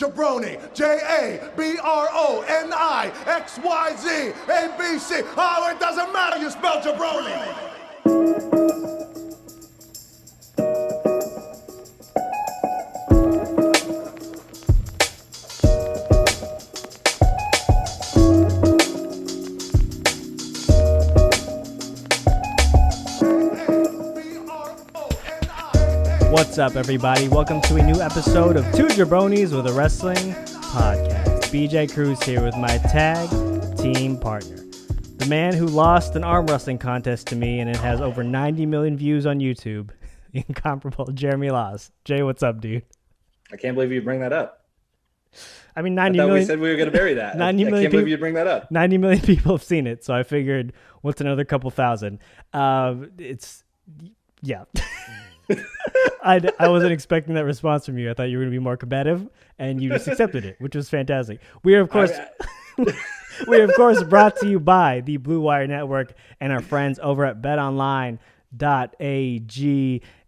Jabroni, Jabronixyz, oh, it doesn't matter, you spell jabroni. What's up, everybody? Welcome to a new episode of Two Jabronis with a Wrestling Podcast. BJ Cruz here with my tag team partner, the man who lost an arm wrestling contest to me and it has over 90 million views on YouTube, the incomparable Jeremy Laws. Jay, what's up, dude? I can't believe you bring that up. I mean, 90 million. We said we were going to bury that. 90 million I can't believe you bring that up. 90 million people have seen it, so I figured, what's another couple thousand? Yeah. I wasn't expecting that response from you. I thought you were going to be more combative, and you just accepted it, which was fantastic. We are, of course, brought to you by the Blue Wire Network and our friends over at betonline.ag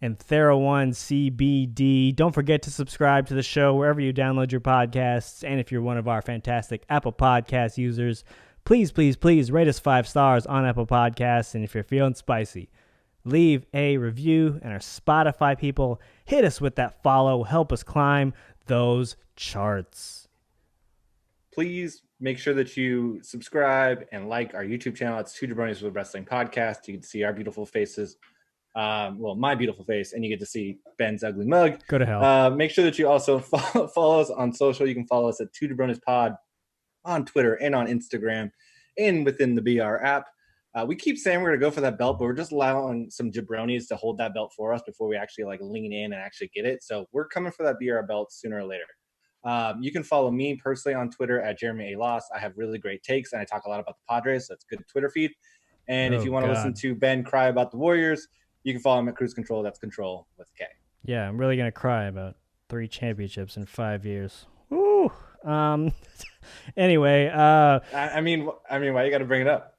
and Thera1 CBD. Don't forget to subscribe to the show wherever you download your podcasts, and if you're one of our fantastic Apple Podcast users, please rate us 5 stars on Apple Podcasts, and if you're feeling spicy, leave a review, and our Spotify people, hit us with that follow. Help us climb those charts. Please make sure that you subscribe and like our YouTube channel. It's Two Jabronis with a Wrestling Podcast. You can see our beautiful faces. My beautiful face, and you get to see Ben's ugly mug. Go to hell. Make sure that you also follow us on social. You can follow us at Two Jabronis Pod on Twitter and on Instagram and within the BR app. We keep saying we're going to go for that belt, but we're just allowing some jabronis to hold that belt for us before we actually lean in and actually get it. So we're coming for that BR belt sooner or later. You can follow me personally on Twitter at Jeremy A. Loss. I have really great takes, and I talk a lot about the Padres, so it's a good Twitter feed. And if you want to listen to Ben cry about the Warriors, you can follow him at Cruise Control. That's Control with a K. Yeah, I'm really going to cry about 3 championships in 5 years. Woo! Anyway, I mean, why you got to bring it up?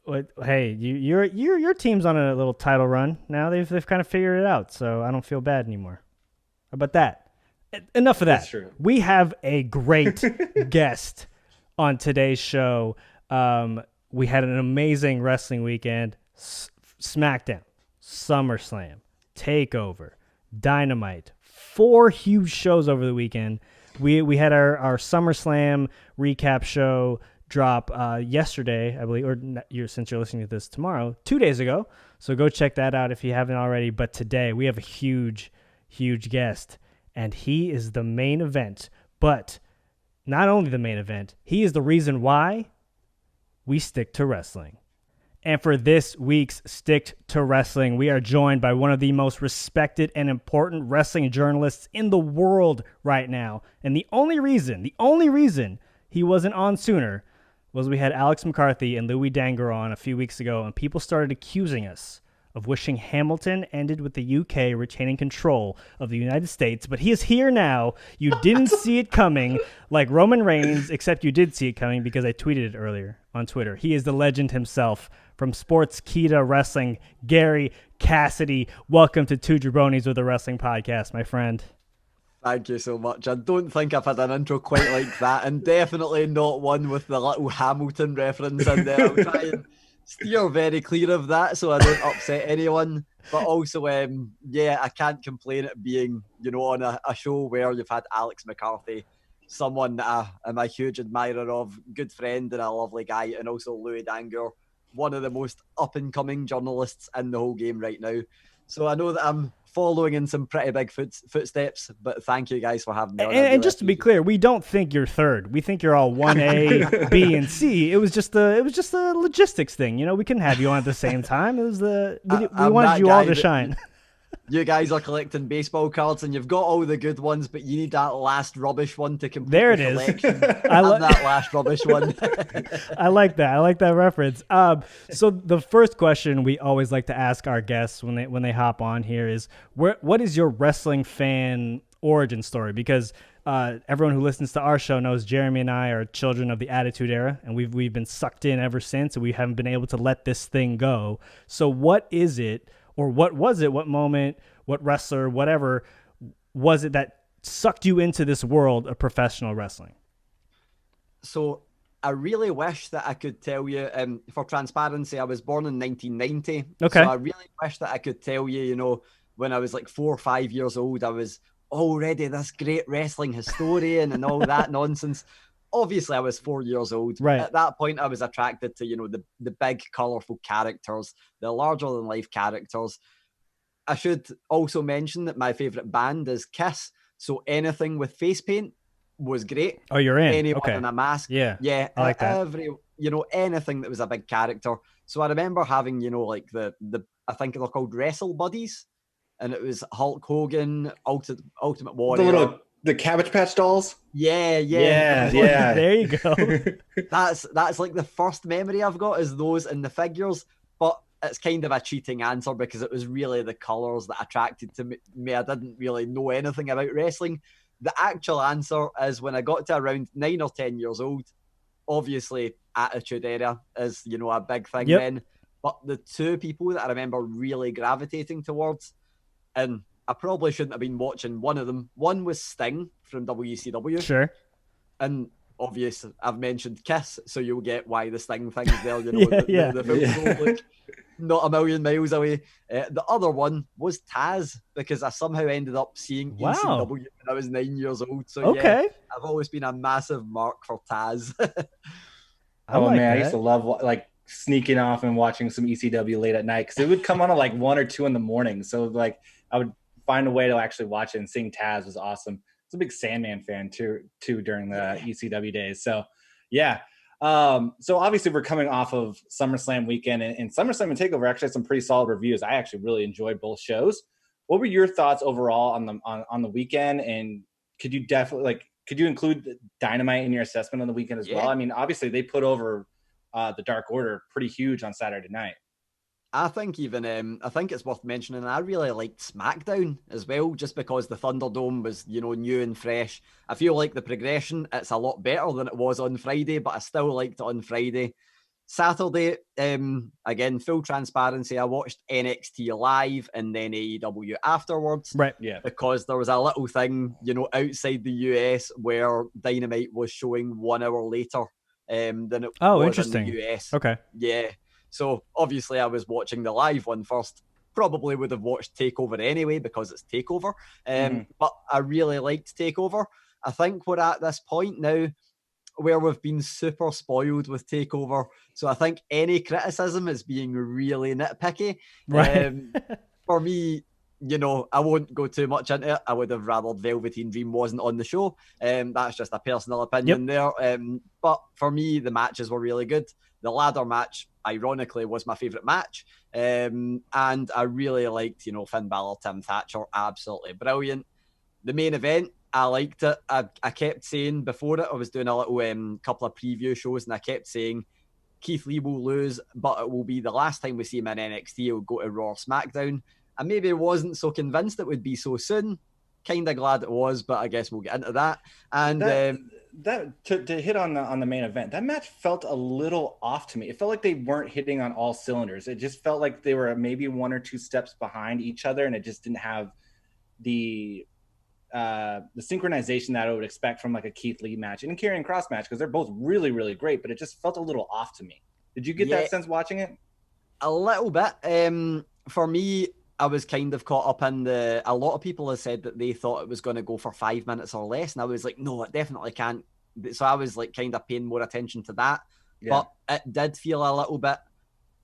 Hey, your team's on a little title run now. They've kind of figured it out, so I don't feel bad anymore. How about that? Enough of that. That's true. We have a great guest on today's show. We had an amazing wrestling weekend. SmackDown, SummerSlam, Takeover, Dynamite. 4 huge shows over the weekend. We had our SummerSlam recap show drop yesterday, I believe, or since you're listening to this tomorrow, 2 days ago. So go check that out if you haven't already. But today we have a huge guest, and he is the main event. But not only the main event, he is the reason why we stick to wrestling. And for this week's Stick to Wrestling, we are joined by one of the most respected and important wrestling journalists in the world right now. And the only reason he wasn't on sooner was we had Alex McCarthy and Louis Dangar on a few weeks ago, and people started accusing us of wishing Hamilton ended with the UK retaining control of the United States. But he is here now. You didn't see it coming, like Roman Reigns, except you did see it coming because I tweeted it earlier on Twitter. He is the legend himself from Sportskeeda Wrestling, Gary Cassidy. Welcome to Two Jabronis with a Wrestling Podcast, my friend. Thank you so much. I don't think I've had an intro quite like that, and definitely not one with the little Hamilton reference in there. I'll try and steer very clear of that so I don't upset anyone. But also, I can't complain at being, on a show where you've had Alex McCarthy, someone that I'm a huge admirer of, good friend and a lovely guy, and also Louis Dangar, one of the most up-and-coming journalists in the whole game right now. So I know that I'm following in some pretty big footsteps, but thank you guys for having me on. And just to be clear, we don't think you're third. We think you're all 1A, B, and C. It was just a logistics thing. We couldn't have you on at the same time. It was we wanted you all to shine. You guys are collecting baseball cards, and you've got all the good ones, but you need that last rubbish one to complete there it the collection. Is. That last rubbish one. I like that. I like that reference. So the first question we always like to ask our guests when they hop on here is, what is your wrestling fan origin story? Because everyone who listens to our show knows Jeremy and I are children of the Attitude Era, and we've been sucked in ever since, and we haven't been able to let this thing go. So what is it, or what was it, what moment, what wrestler, whatever was it that sucked you into this world of professional wrestling? So I really wish that I could tell you, for transparency, I was born in 1990. Okay. So I really wish that I could tell you, you know, when I was like 4 or 5 years old, I was already this great wrestling historian and all that nonsense. Obviously, I was 4 years old. Right. At that point, I was attracted to, you know, the big, colorful characters, the larger-than-life characters. I should also mention that my favorite band is Kiss. So anything with face paint was great. Oh, you're in. Anyone Okay. in a mask. Yeah. Yeah. I like that. You know, anything that was a big character. So I remember having, you know, like the I think they're called Wrestle Buddies. And it was Hulk Hogan, Ultimate Warrior. The Cabbage Patch dolls? Yeah. There you go. That's like the first memory I've got is those in the figures. But it's kind of a cheating answer because it was really the colors that attracted to me. I didn't really know anything about wrestling. The actual answer is when I got to around 9 or 10 years old, obviously Attitude Era is, you know, a big thing then. But the two people that I remember really gravitating towards, and I probably shouldn't have been watching one of them. One was Sting from WCW. Sure. And obviously I've mentioned Kiss, so you'll get why the Sting thing is there, you know, the look. Not a million miles away. The other one was Taz, because I somehow ended up seeing ECW when I was 9 years old. So yeah, I've always been a massive mark for Taz. I used to love like sneaking off and watching some ECW late at night because it would come on at like 1 or 2 in the morning. So like I would find a way to actually watch it, and seeing Taz was awesome. I was a big Sandman fan too during the ECW days. So yeah. So obviously we're coming off of SummerSlam weekend, and SummerSlam and TakeOver actually had some pretty solid reviews. I actually really enjoyed both shows. What were your thoughts overall on the weekend? And could you include Dynamite in your assessment on the weekend as well? I mean, obviously they put over the Dark Order pretty huge on Saturday night. I think I think it's worth mentioning, I really liked SmackDown as well, just because the Thunderdome was, you know, new and fresh. I feel like the progression, it's a lot better than it was on Friday, but I still liked it on Friday. Saturday, again, full transparency, I watched NXT live and then AEW afterwards. Right, yeah. Because there was a little thing, you know, outside the US where Dynamite was showing 1 hour later than it was interesting. in the US. Okay. Yeah. So obviously I was watching the live one first. Probably would have watched TakeOver anyway because it's TakeOver. But I really liked TakeOver. I think we're at this point now where we've been super spoiled with TakeOver. So I think any criticism is being really nitpicky. Right. For me, you know, I won't go too much into it. I would have rather Velveteen Dream wasn't on the show. That's just a personal opinion there. But for me, the matches were really good. The ladder match, ironically, was my favourite match. And I really liked, you know, Finn Balor, Tim Thatcher, absolutely brilliant. The main event, I liked it. I kept saying before it, I was doing a little couple of preview shows, and I kept saying Keith Lee will lose, but it will be the last time we see him in NXT. He'll go to Raw or SmackDown. I maybe wasn't so convinced it would be so soon. Kind of glad it was, but I guess we'll get into that. And to hit on the main event, that match felt a little off to me. It felt like they weren't hitting on all cylinders. It just felt like they were maybe 1 or 2 steps behind each other, and it just didn't have the synchronization that I would expect from like a Keith Lee match and a Karrion Kross match, because they're both really, really great, but it just felt a little off to me. Did you get that sense watching it? A little bit. For me, I was kind of caught up in a lot of people have said that they thought it was going to go for 5 minutes or less, and I was like, no, it definitely can't. So I was like kind of paying more attention to that. But it did feel a little bit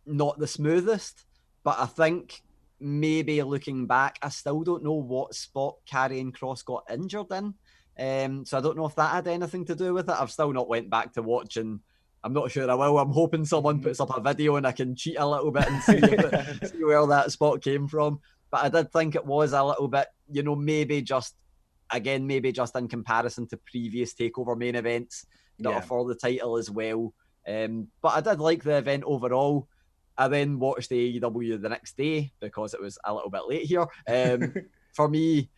not the smoothest, but I think maybe looking back, I still don't know what spot Karrion Kross got injured in. So I don't know if that had anything to do with it. I've still not went back to watching. I'm not sure I will. I'm hoping someone puts up a video and I can cheat a little bit and see where that spot came from. But I did think it was a little bit, you know, maybe just in comparison to previous TakeOver main events that are for the title as well. But I did like the event overall. I then watched the AEW the next day because it was a little bit late here. For me,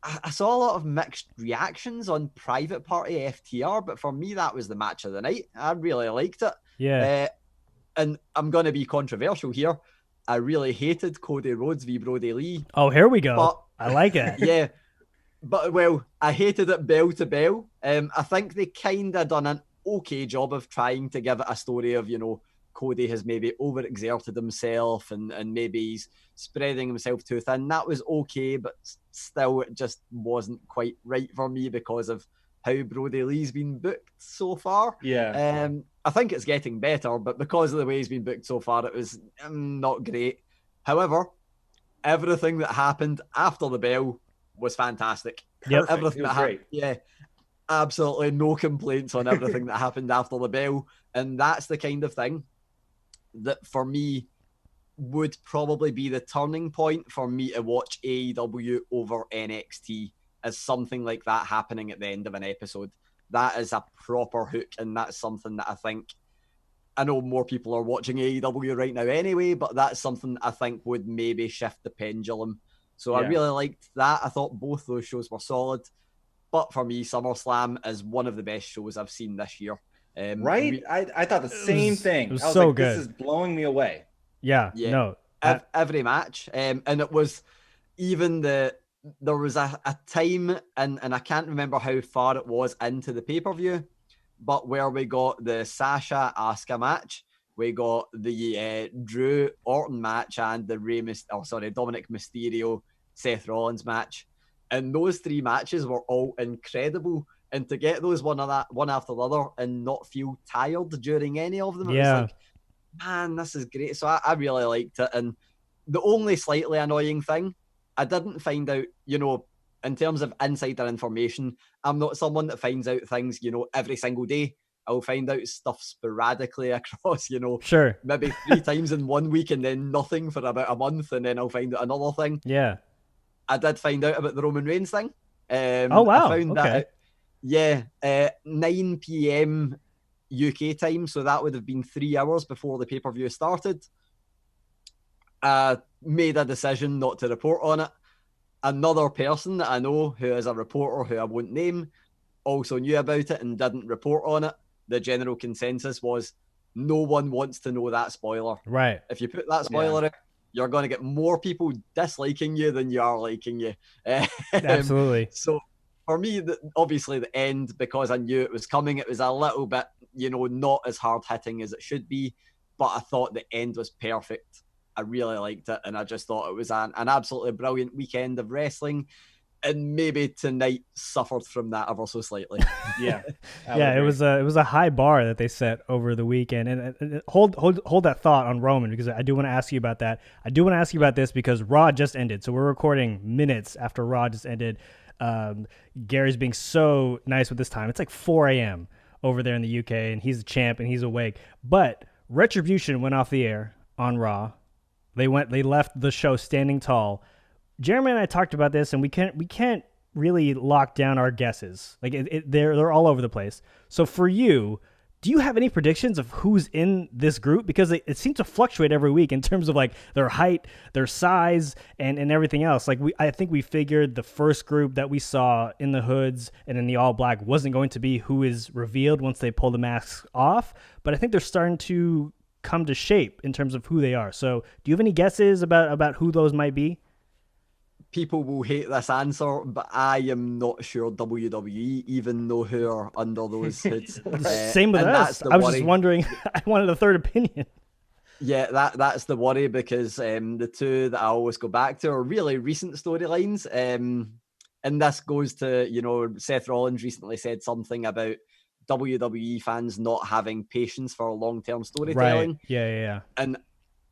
I saw a lot of mixed reactions on Private Party FTR, but for me, that was the match of the night. I really liked it. Yeah. And I'm going to be controversial here. I really hated Cody Rhodes v. Brody Lee. Oh, here we go. But, I like it. Yeah. But, well, I hated it bell to bell. I think they kind of done an okay job of trying to give it a story of, Cody has maybe overexerted himself and maybe he's spreading himself too thin. That was okay, but still it just wasn't quite right for me because of how Brody Lee's been booked so far. Yeah. I think it's getting better, but because of the way he's been booked so far, it was not great. However, everything that happened after the bell was fantastic. Perfect. Everything it was that great. Yeah, absolutely no complaints on everything that happened after the bell. And that's the kind of thing that for me would probably be the turning point for me to watch AEW over NXT, as something like that happening at the end of an episode. That is a proper hook, and that's something that I know more people are watching AEW right now anyway, but that's something I think would maybe shift the pendulum. So I really liked that. I thought both those shows were solid. But for me, SummerSlam is one of the best shows I've seen this year. Right? I thought the same thing. It was I was so like, good. this is blowing me away. Yeah. No. Every match. And it was even there was a time, and I can't remember how far it was into the pay-per-view, but where we got the Sasha Asuka match, we got the Drew Orton match, and the Dominic Mysterio Seth Rollins match. And those three matches were all incredible. And to get those one after the other and not feel tired during any of them, it was like, man, this is great. So I really liked it. And the only slightly annoying thing, I didn't find out, in terms of insider information, I'm not someone that finds out things, every single day. I'll find out stuff sporadically across, sure, maybe 3 times in 1 week and then nothing for about a month, and then I'll find out another thing. Yeah. I did find out about the Roman Reigns thing. Oh, wow. I found that out. Yeah, 9 p.m. UK time, so that would have been 3 hours before the pay-per-view started. I made a decision not to report on it. Another person that I know who is a reporter who I won't name also knew about it and didn't report on it. The general consensus was no one wants to know that spoiler. Right. If you put that spoiler out, you're going to get more people disliking you than you are liking you. Absolutely. So for me, obviously the end, because I knew it was coming, it was a little bit, not as hard-hitting as it should be, but I thought the end was perfect. I really liked it, and I just thought it was an absolutely brilliant weekend of wrestling, and maybe tonight suffered from that ever so slightly. Yeah. It was a high bar that they set over the weekend, and hold that thought on Roman, because I do want to ask you about that. I do want to ask you about this because Raw just ended, so we're recording minutes after Raw just ended. Gary's being so nice with this time. It's like 4 a.m. over there in the UK, and he's the champ and he's awake. But Retribution went off the air on Raw. They left the show standing tall. Jeremy and I talked about this, and we can't really lock down our guesses. Like they're all over the place. So for you, do you have any predictions of who's in this group? Because it seems to fluctuate every week in terms of like their height, their size, and everything else. Like I think we figured the first group that we saw in the hoods and in the all black wasn't going to be who is revealed once they pull the masks off. But I think they're starting to come to shape in terms of who they are. So do you have any guesses about who those might be? People will hate this answer, but I am not sure WWE even know who are under those hoods. Same with us. I was just wondering. I wanted a third opinion. Yeah, that's the worry, because the two that I always go back to are really recent storylines. And this goes to, Seth Rollins recently said something about WWE fans not having patience for long-term storytelling. Right. Yeah. And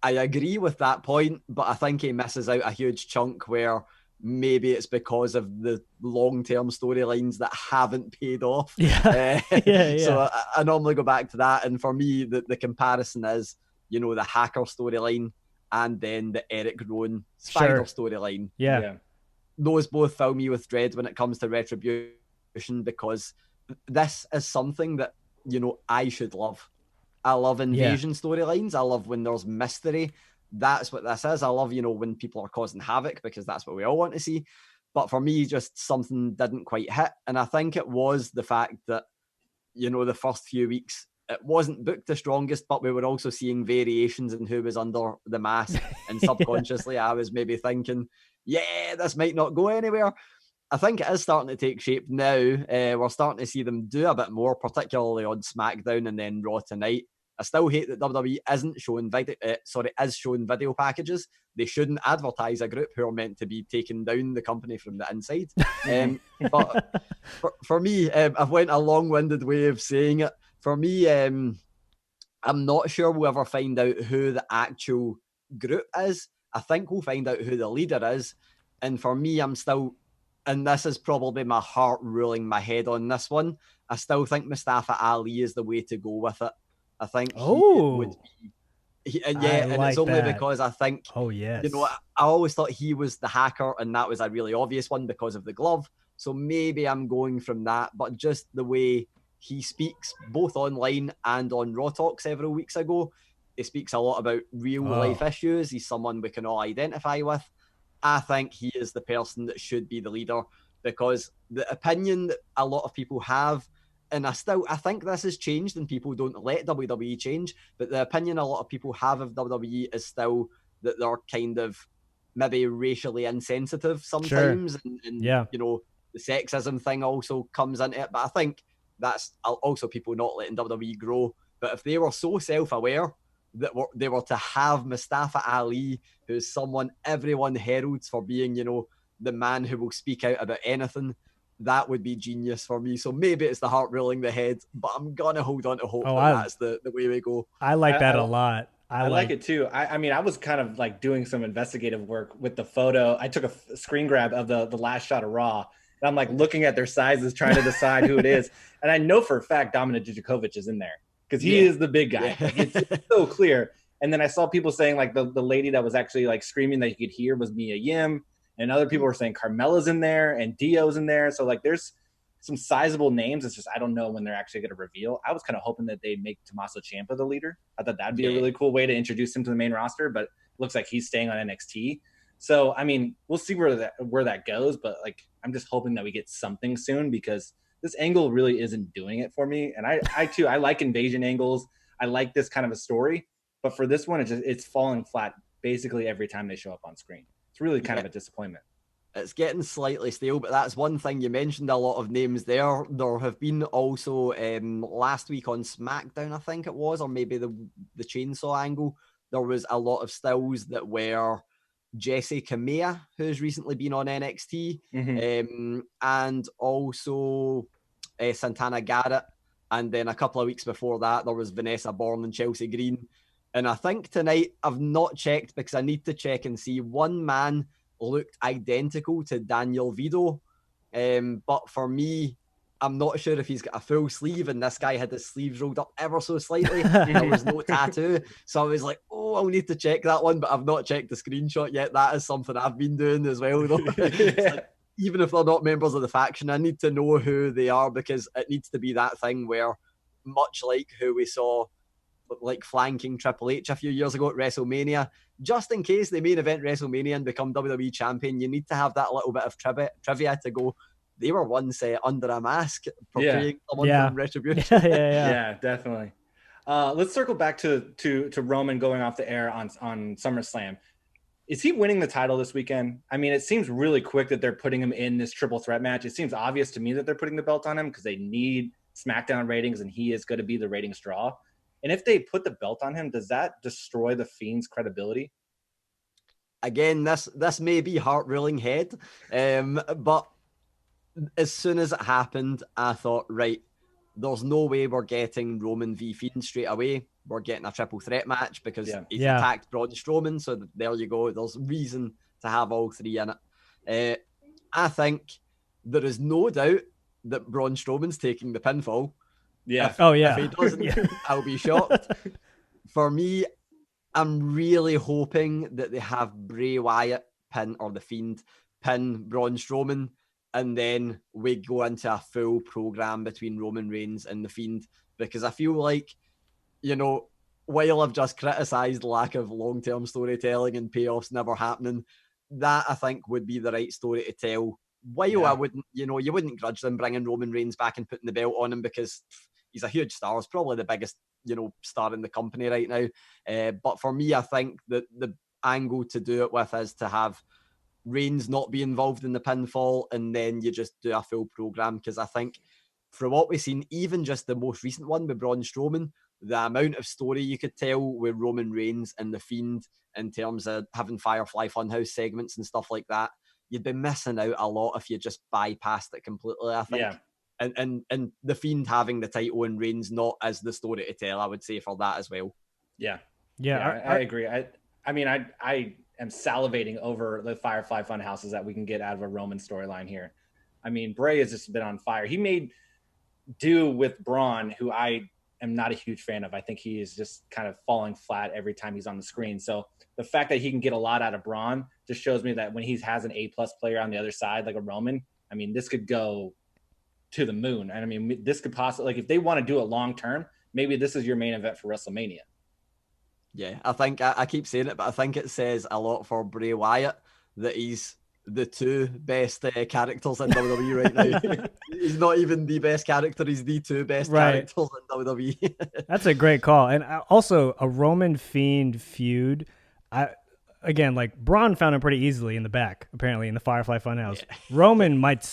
I agree with that point, but I think he misses out a huge chunk where maybe it's because of the long-term storylines that haven't paid off. Yeah. So I normally go back to that. And for me, the comparison is, the Hacker storyline and then the Eric Rowan Spider storyline. Yeah. Those both fill me with dread when it comes to Retribution, because this is something that, I should love. I love invasion storylines. I love when there's mystery. That's what this is. I love, when people are causing havoc, because that's what we all want to see. But for me, just something didn't quite hit. And I think it was the fact that, the first few weeks, it wasn't booked the strongest, but we were also seeing variations in who was under the mask. And subconsciously, I was maybe thinking, this might not go anywhere. I think it is starting to take shape now. We're starting to see them do a bit more, particularly on SmackDown and then Raw tonight. I still hate that WWE isn't showing is showing video packages. They shouldn't advertise a group who are meant to be taking down the company from the inside. But for me, I've went a long-winded way of saying it. For me, I'm not sure we'll ever find out who the actual group is. I think we'll find out who the leader is. And for me, I'm still, and this is probably my heart ruling my head on this one, I still think Mustafa Ali is the way to go with it. I think he would be, and it's only because I think, I always thought he was the hacker, and that was a really obvious one because of the glove. So maybe I'm going from that, but just the way he speaks, both online and on Raw Talk several weeks ago, he speaks a lot about real life issues. He's someone we can all identify with. I think he is the person that should be the leader, because the opinion that a lot of people have, and I think this has changed and people don't let WWE change, but the opinion a lot of people have of WWE is still that they're kind of maybe racially insensitive sometimes. Sure. And the sexism thing also comes into it. But I think that's also people not letting WWE grow. But if they were so self-aware that they were to have Mustafa Ali, who's someone everyone heralds for being, the man who will speak out about anything, that would be genius for me. So maybe it's the heart ruling the head, but I'm going to hold on to hope that's the way we go. I like that a lot. I like it too. I mean, I was kind of like doing some investigative work with the photo. I took a screen grab of the last shot of Raw, and I'm like looking at their sizes, trying to decide who it is. And I know for a fact Dominik Dijakovic is in there because he is the big guy. Yeah. It's so clear. And then I saw people saying like the lady that was actually like screaming that you could hear was Mia Yim. And other people were saying Carmella's in there and Dio's in there. So like there's some sizable names. It's just I don't know when they're actually going to reveal. I was kind of hoping that they'd make Tommaso Ciampa the leader. I thought that'd be a really cool way to introduce him to the main roster, but it looks like he's staying on NXT. So, I mean, we'll see where that goes, but like I'm just hoping that we get something soon because this angle really isn't doing it for me. And I too, I like invasion angles. I like this kind of a story, but for this one, it's falling flat basically every time they show up on screen. It's really kind of a disappointment. It's getting slightly stale, but that's one thing. You mentioned a lot of names there. There have been also last week on SmackDown, I think it was, or maybe the chainsaw angle, there was a lot of stills that were Jesse Kamea, who's recently been on NXT, and also Santana Garrett. And then a couple of weeks before that, there was Vanessa Bourne and Chelsea Green. And I think tonight, I've not checked because I need to check and see, one man looked identical to Daniel Vito. But for me, I'm not sure if he's got a full sleeve, and this guy had his sleeves rolled up ever so slightly. There was no tattoo. So I was like, I'll need to check that one, but I've not checked the screenshot yet. That is something I've been doing as well, though. Like, even if they're not members of the faction, I need to know who they are because it needs to be that thing where, much like who we saw like flanking Triple H a few years ago at WrestleMania, just in case they main event WrestleMania and become WWE champion, you need to have that little bit of trivia to go, they were once under a mask portraying someone from Retribution. Yeah, definitely. Let's circle back to Roman going off the air on SummerSlam. Is he winning the title this weekend? I mean, it seems really quick that they're putting him in this triple threat match. It seems obvious to me that they're putting the belt on him because they need SmackDown ratings and he is going to be the ratings draw. And if they put the belt on him, does that destroy the Fiend's credibility? Again, this may be heart-ruling head, but as soon as it happened, I thought, right, there's no way we're getting Roman v Fiend straight away. We're getting a triple threat match because he's attacked Braun Strowman. So there you go. There's reason to have all three in it. I think there is no doubt that Braun Strowman's taking the pinfall. Yeah. If he doesn't, I'll be shocked. For me, I'm really hoping that they have Bray Wyatt pin, or the Fiend pin Braun Strowman, and then we go into a full program between Roman Reigns and the Fiend, because I feel like, while I've just criticised lack of long-term storytelling and payoffs never happening, that I think would be the right story to tell. While I wouldn't, you wouldn't grudge them bringing Roman Reigns back and putting the belt on him because he's a huge star. He's probably the biggest, star in the company right now. But for me, I think that the angle to do it with is to have Reigns not be involved in the pinfall, and then you just do a full program. Because I think from what we've seen, even just the most recent one with Braun Strowman, the amount of story you could tell with Roman Reigns and The Fiend in terms of having Firefly Funhouse segments and stuff like that, you'd be missing out a lot if you just bypassed it completely, I think. Yeah. And The Fiend having the title and Reigns not as the story to tell, I would say, for that as well. Yeah. Yeah, I agree. I mean, I am salivating over the Firefly Funhouses that we can get out of a Roman storyline here. I mean, Bray has just been on fire. He made do with Braun, who I am not a huge fan of. I think he is just kind of falling flat every time he's on the screen. So the fact that he can get a lot out of Braun just shows me that when he has an A+ player on the other side, like a Roman, I mean, this could go to the moon. And I mean, this could possibly, like, if they want to do it long term, maybe this is your main event for WrestleMania. Yeah, I think I keep saying it, but I think it says a lot for Bray Wyatt that he's the two best characters in WWE right now. He's not even the best character; he's the two best characters in WWE. That's a great call, and also a Roman Fiend feud. Again, like Braun found him pretty easily in the back, apparently in the Firefly Funhouse. Yeah. Roman might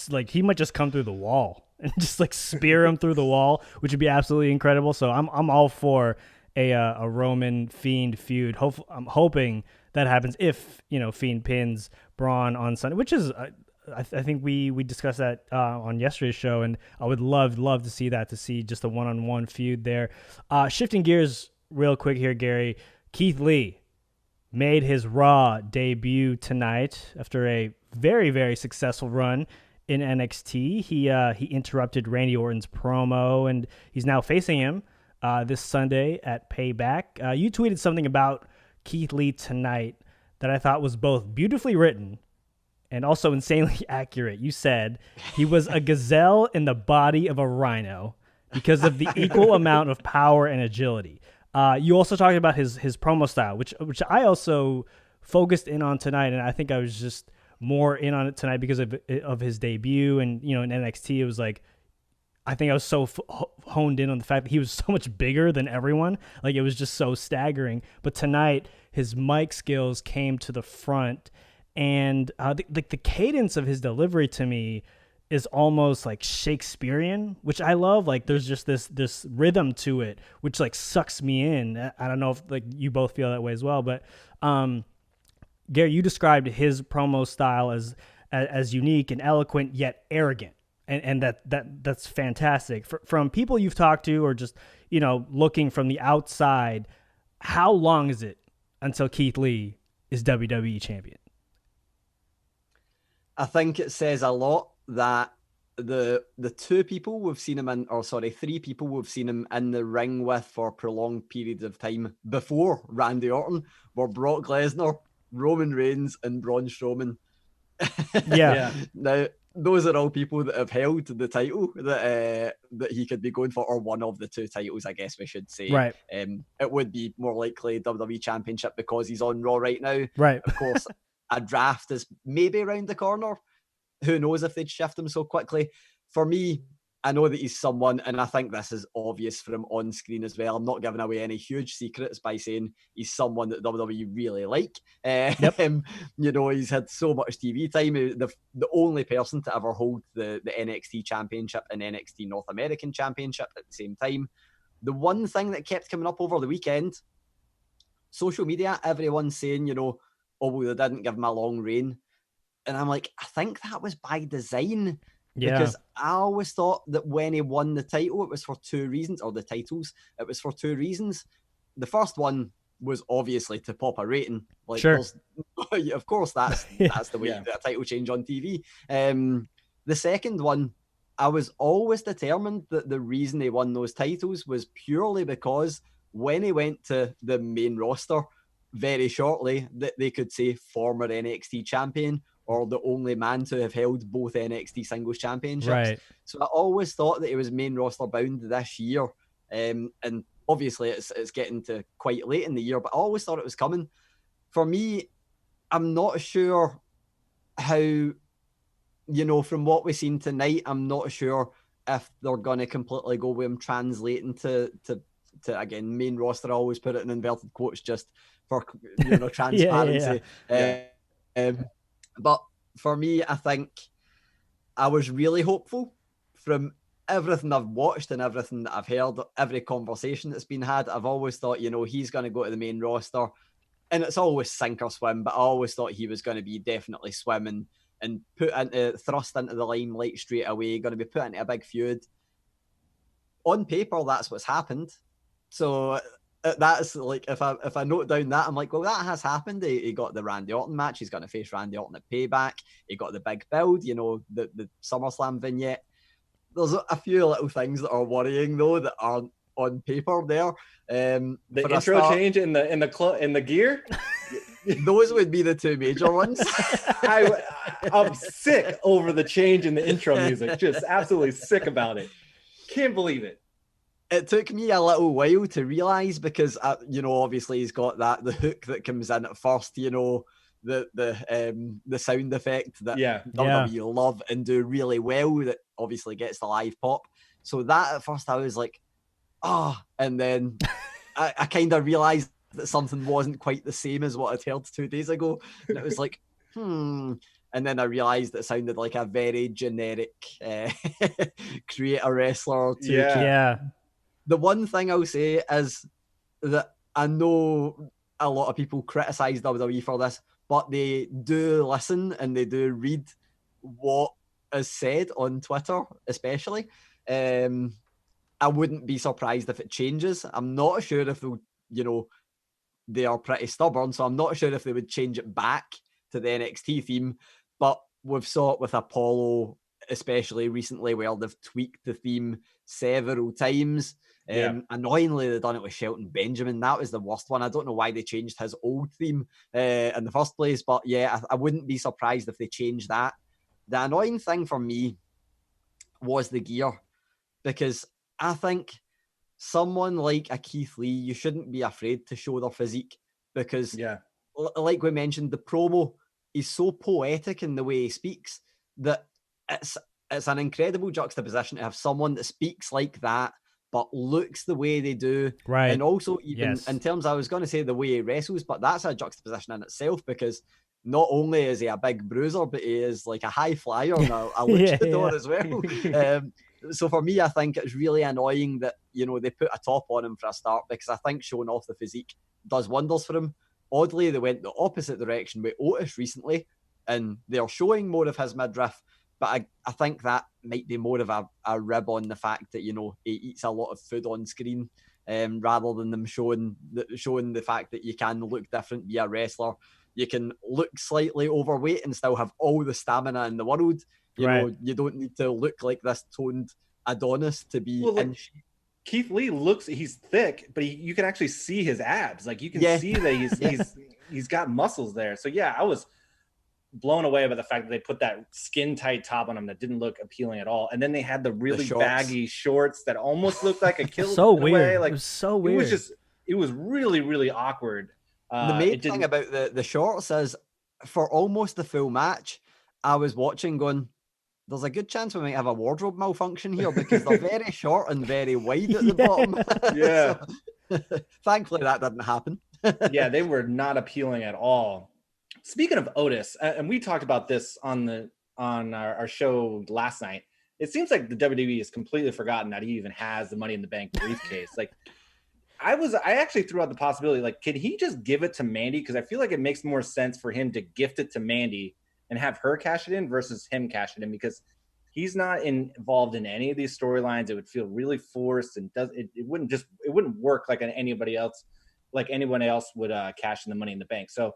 just come through the wall and just like spear him through the wall, which would be absolutely incredible. So I'm all for a Roman Fiend feud. I'm hoping that happens if Fiend pins Braun on Sunday, which is I think we discussed that on yesterday's show, and I would love to see that, to see just a one-on-one feud there. Shifting gears real quick here, Gary. Keith Lee made his Raw debut tonight after a very, very successful run in NXT. He interrupted Randy Orton's promo, and he's now facing him this Sunday at Payback. You tweeted something about Keith Lee tonight that I thought was both beautifully written and also insanely accurate. You said he was a gazelle in the body of a rhino because of the equal amount of power and agility. You also talked about his promo style, which I also focused in on tonight, and I think I was just more in on it tonight because of his debut. And in NXT, it was like, I think I was so honed in on the fact that he was so much bigger than everyone. Like, it was just so staggering. But tonight, his mic skills came to the front, and the cadence of his delivery to me is almost like Shakespearean, which I love. Like, there's just this rhythm to it, which like sucks me in. I don't know if like you both feel that way as well, but Gary, you described his promo style as unique and eloquent yet arrogant. And that's fantastic. From people you've talked to, or just looking from the outside, how long is it until Keith Lee is WWE champion? I think it says a lot that the three people we've seen him in the ring with for prolonged periods of time before Randy Orton were Brock Lesnar, Roman Reigns, and Braun Strowman. Yeah. Now, those are all people that have held the title that he could be going for, or one of the two titles, I guess we should say. Right. It would be more likely WWE Championship because he's on Raw right now. Right. Of course, a draft is maybe around the corner. Who knows if they'd shift him so quickly? For me, I know that he's someone, and I think this is obvious for him on screen as well. I'm not giving away any huge secrets by saying he's someone that WWE really like. Yep. He's had so much TV time. The only person to ever hold the NXT Championship and NXT North American Championship at the same time. The one thing that kept coming up over the weekend, social media, everyone's saying, oh, well, they didn't give him a long reign. And I'm like, I think that was by design. Yeah. Because I always thought that when he won the title, it was for two reasons, or the titles, it was for two reasons. The first one was obviously to pop a rating. Like, sure. Of course, that's the way you do a title change on TV. The second one, I was always determined that the reason he won those titles was purely because when he went to the main roster, very shortly, that they could say former NXT champion, or the only man to have held both NXT singles championships. Right. So I always thought that he was main roster bound this year. And obviously it's getting to quite late in the year, but I always thought it was coming. For me, I'm not sure how, from what we've seen tonight, I'm not sure if they're going to completely go with him translating to again, main roster. I always put it in inverted quotes just for, transparency. Yeah. But for me, I think I was really hopeful from everything I've watched and everything that I've heard, every conversation that's been had. I've always thought, he's going to go to the main roster, and it's always sink or swim, but I always thought he was going to be definitely swimming and thrust into the limelight straight away, going to be put into a big feud. On paper, that's what's happened. So that's like, if I note down that, I'm like, well, that has happened. He got the Randy Orton match. He's going to face Randy Orton at Payback. He got the big build, the SummerSlam vignette. There's a few little things that are worrying though that aren't on paper there. The intro change in the gear. Those would be the two major ones. I'm sick over the change in the intro music. Just absolutely sick about it. Can't believe it. It took me a little while to realize because, obviously he's got the hook that comes in at first, the sound effect that WWE love and do really well that obviously gets the live pop. So that at first I was like, and then I kind of realized that something wasn't quite the same as what I'd heard 2 days ago. And it was like, And then I realized it sounded like a very generic create a wrestler. The one thing I'll say is that I know a lot of people criticize WWE for this, but they do listen and they do read what is said on Twitter, especially. I wouldn't be surprised if it changes. I'm not sure if they'll, they are pretty stubborn, so I'm not sure if they would change it back to the NXT theme, but we've saw it with Apollo, especially recently, where they've tweaked the theme several times. Annoyingly, they've done it with Shelton Benjamin. That was the worst one. I don't know why they changed his old theme in the first place, but I wouldn't be surprised if they changed that. The annoying thing for me was the gear, because I think someone like a Keith Lee, you shouldn't be afraid to show their physique, because like we mentioned, the promo is so poetic in the way he speaks that it's an incredible juxtaposition to have someone that speaks like that but looks the way they do. Right. And also even in terms, I was going to say the way he wrestles, but that's a juxtaposition in itself, because not only is he a big bruiser, but he is like a high flyer and a luchador as well. So for me, I think it's really annoying that, they put a top on him for a start, because I think showing off the physique does wonders for him. Oddly, they went the opposite direction with Otis recently, and they're showing more of his midriff, but I think that might be more of a rib on the fact that, he eats a lot of food on screen, rather than them showing the fact that you can look different, be a wrestler. You can look slightly overweight and still have all the stamina in the world. You know, you don't need to look like this toned Adonis to be in shape. Keith Lee he's thick, but you can actually see his abs. Like, you can see that he's got muscles there. So I was blown away by the fact that they put that skin tight top on him that didn't look appealing at all. And then they had the really baggy shorts that almost looked like a kilt. So weird. Like, it was so weird. It was really, really awkward. The main thing about the shorts is, for almost the full match, I was watching going, there's a good chance we might have a wardrobe malfunction here, because they're very short and very wide at the bottom. So, thankfully, that didn't happen. They were not appealing at all. Speaking of Otis, and we talked about this on our show last night, it seems like the WWE has completely forgotten that he even has the Money in the Bank briefcase. Like, I actually threw out the possibility, like, can he just give it to Mandy? Because I feel like it makes more sense for him to gift it to Mandy and have her cash it in versus him cash it in, because he's not involved in any of these storylines. It would feel really forced, and it wouldn't work like anyone else would cash in the Money in the Bank. So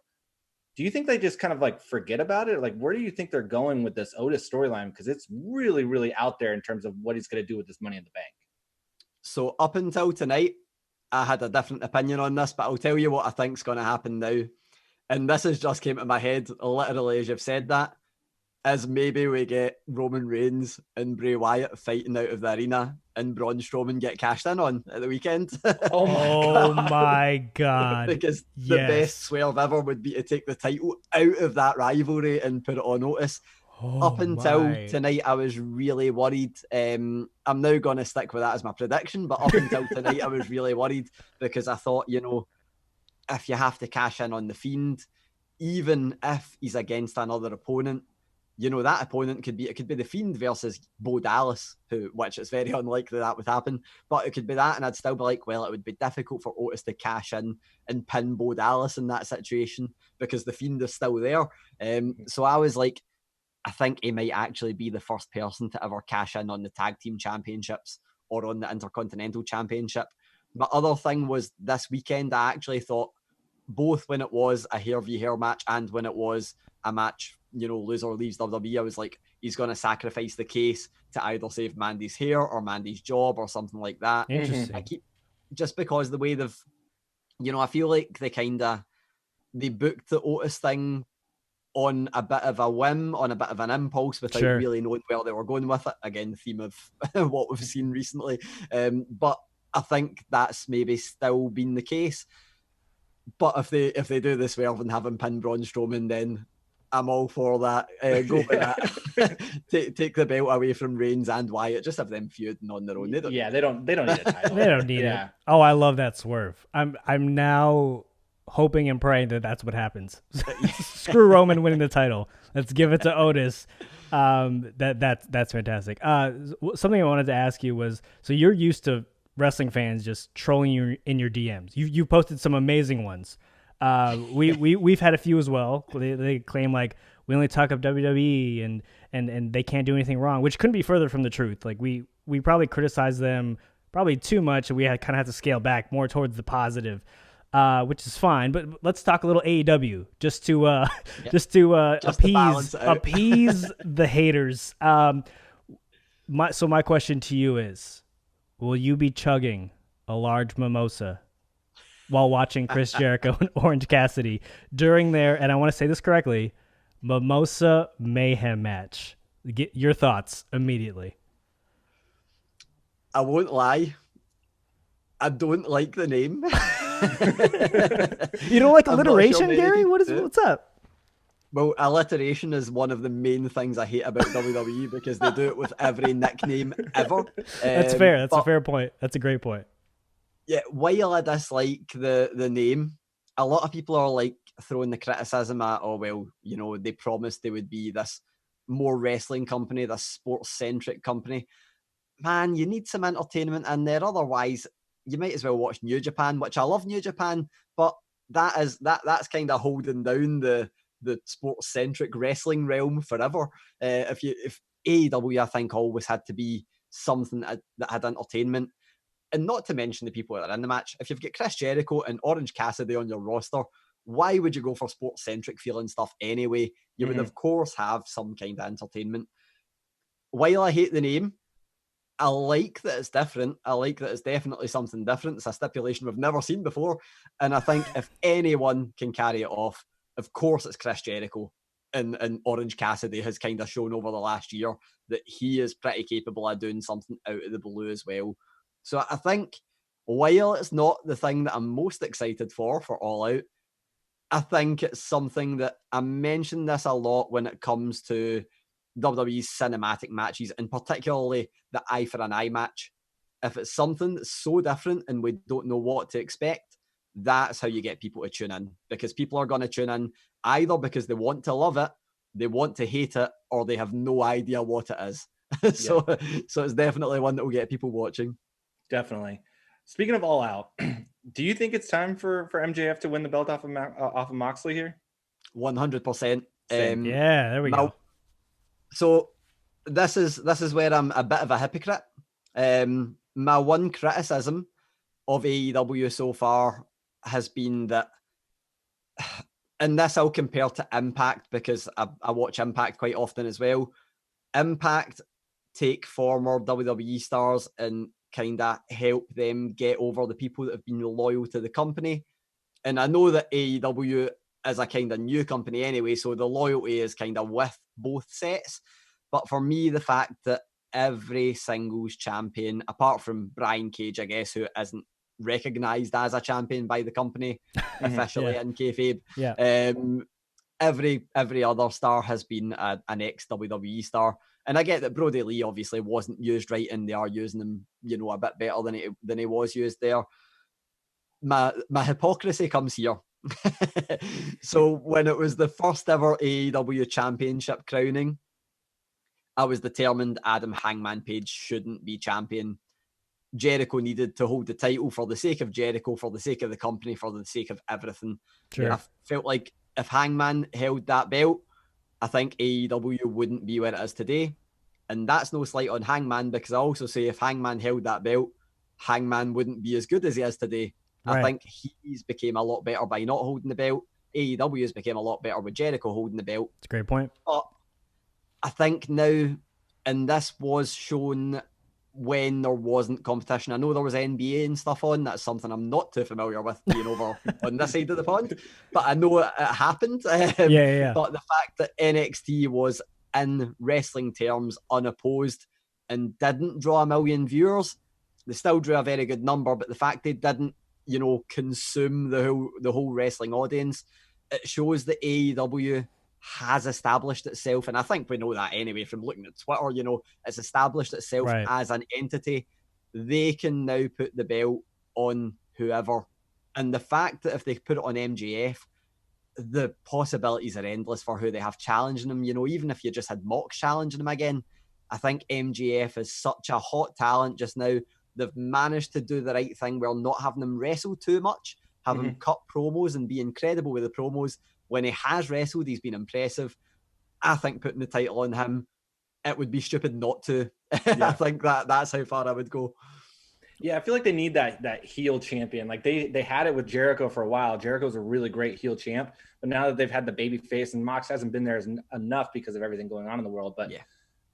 do you think they just kind of like forget about it? Like, where do you think they're going with this Otis storyline? Because it's really, really out there in terms of what he's going to do with this Money in the Bank. So up until tonight, I had a different opinion on this, but I'll tell you what I think's going to happen now. And this has just came to my head literally as you've said that, is maybe we get Roman Reigns and Bray Wyatt fighting out of the arena, and Braun Strowman get cashed in on at the weekend. Oh my God. Because the best swerve ever would be to take the title out of that rivalry and put it on Otis. Up until tonight, I was really worried. I'm now going to stick with that as my prediction, but up until tonight, I was really worried, because I thought, if you have to cash in on The Fiend, even if he's against another opponent, you know, that opponent could be The Fiend versus Bo Dallas, which it's very unlikely that would happen, but it could be that, and I'd still be like, well, it would be difficult for Otis to cash in and pin Bo Dallas in that situation because The Fiend is still there. So I was like, I think he might actually be the first person to ever cash in on the tag team championships or on the Intercontinental Championship. My other thing was this weekend, I actually thought both when it was a hair v hair match and when it was a match, you know, loser leaves WWE, I was like, he's going to sacrifice the case to either save Mandy's hair or Mandy's job or something like that. Interesting. Just because the way they've, you know, I feel like they booked the Otis thing on a bit of a whim, on a bit of an impulse without really knowing where they were going with it. Again, the theme of what we've seen recently. But I think that's maybe still been the case. But if they do this swerve and have him pin Braun Strowman, then I'm all for that. Go with that. Take the belt away from Reigns and Wyatt. Just have them feuding on their own. They don't need a title. They don't need it. Oh, I love that swerve. I'm now hoping and praying that that's what happens. Screw Roman winning the title. Let's give it to Otis. That's fantastic. Something I wanted to ask you was, so you're used to wrestling fans just trolling you in your DMs. You posted some amazing ones. We've had a few as well. They claim like we only talk up WWE and they can't do anything wrong, which couldn't be further from the truth. Like we probably criticize them probably too much, and we kind of have to scale back more towards the positive. Which is fine, but let's talk a little AEW just to appease the haters. My question to you is, will you be chugging a large mimosa while watching Chris Jericho and Orange Cassidy during their, and I want to say this correctly, Mimosa Mayhem match? Get your thoughts immediately. I won't lie, I don't like the name. You don't like alliteration, sure, Gary? What's up? Well, alliteration is one of the main things I hate about WWE because they do it with every nickname ever. That's fair. That's a fair point. That's a great point. Yeah, while I dislike the name, a lot of people are like throwing the criticism at, oh, well, you know, they promised they would be this more wrestling company, this sports-centric company. Man, you need some entertainment in there. Otherwise, you might as well watch New Japan, which I love New Japan, but that's kind of holding down the sports-centric wrestling realm forever. If AEW, I think, always had to be something that had entertainment, and not to mention the people that are in the match. If you've got Chris Jericho and Orange Cassidy on your roster, why would you go for sports-centric feeling stuff anyway? You would, of course, have some kind of entertainment. While I hate the name, I like that it's different. I like that it's definitely something different. It's a stipulation we've never seen before. And I think if anyone can carry it off, of course it's Chris Jericho. And Orange Cassidy has kind of shown over the last year that he is pretty capable of doing something out of the blue as well. So I think while it's not the thing that I'm most excited for All Out, I think it's something that I mention this a lot when it comes to WWE's cinematic matches, and particularly the eye for an eye match. If it's something that's so different and we don't know what to expect, that's how you get people to tune in, because people are going to tune in either because they want to love it, they want to hate it, or they have no idea what it is. So it's definitely one that will get people watching. Definitely. Speaking of All Out, do you think it's time for MJF to win the belt off of Moxley here? 100%. Yeah, there we go. So this is where I'm a bit of a hypocrite. My one criticism of AEW so far has been that, and this I'll compare to Impact because I watch Impact quite often as well. Impact take former WWE stars and kind of help them get over the people that have been loyal to the company. And I know that AEW is a kind of new company anyway, so the loyalty is kind of with both sets. But for me, the fact that every singles champion, apart from Brian Cage, I guess, who isn't recognized as a champion by the company officially in kayfabe, every other star has been an ex-WWE star. And I get that Brody Lee obviously wasn't used right, and they are using him, you know, a bit better than he was used there. My hypocrisy comes here, So when it was the first ever AEW championship crowning, I was determined Adam Hangman Page shouldn't be champion. Jericho needed to hold the title for the sake of Jericho, for the sake of the company, for the sake of everything. Sure. I felt like if Hangman held that belt, I think AEW wouldn't be where it is today. And that's no slight on Hangman, because I also say if Hangman held that belt, Hangman wouldn't be as good as he is today. Right. I think he's became a lot better by not holding the belt. AEW's became a lot better with Jericho holding the belt. That's a great point. But I think now, and this was shown when there wasn't competition. I know there was NBA and stuff on. That's something I'm not too familiar with, being over on this side of the pond. But I know it happened. Yeah. But the fact that NXT was, in wrestling terms, unopposed and didn't draw 1 million viewers, they still drew a very good number. But the fact they didn't, consume the whole wrestling audience, it shows that AEW has established itself, and I think we know that anyway from looking at Twitter. It's established itself as an entity. They can now put the belt on whoever, and the fact that if they put it on MJF, the possibilities are endless for who they have challenging him. Even if you just had Mox challenging him again, I think MJF is such a hot talent just now. They've managed to do the right thing where not having him wrestle too much, have him cut promos and be incredible with the promos. When he has wrestled, he's been impressive. I think putting the title on him, it would be stupid not to. Yeah. I think that's how far I would go. Yeah, I feel like they need that heel champion. Like they had it with Jericho for a while. Jericho's a really great heel champ, but now that they've had the baby face, and Mox hasn't been there enough because of everything going on in the world. But yeah,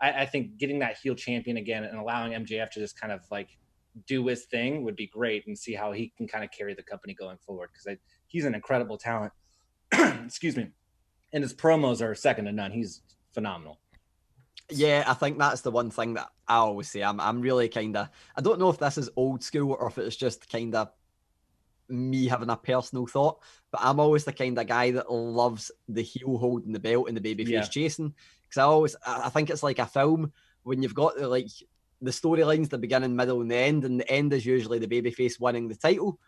I think getting that heel champion again and allowing MJF to just kind of like do his thing would be great, and see how he can kind of carry the company going forward, because he's an incredible talent. Excuse me. And his promos are second to none. He's phenomenal. Yeah, I think that's the one thing that I always say. I'm really kind of, I don't know if this is old school or if it's just kind of me having a personal thought, but I'm always the kind of guy that loves the heel holding the belt and the babyface chasing. Because I think it's like a film when you've got the storylines, the beginning, middle, and the end is usually the babyface winning the title.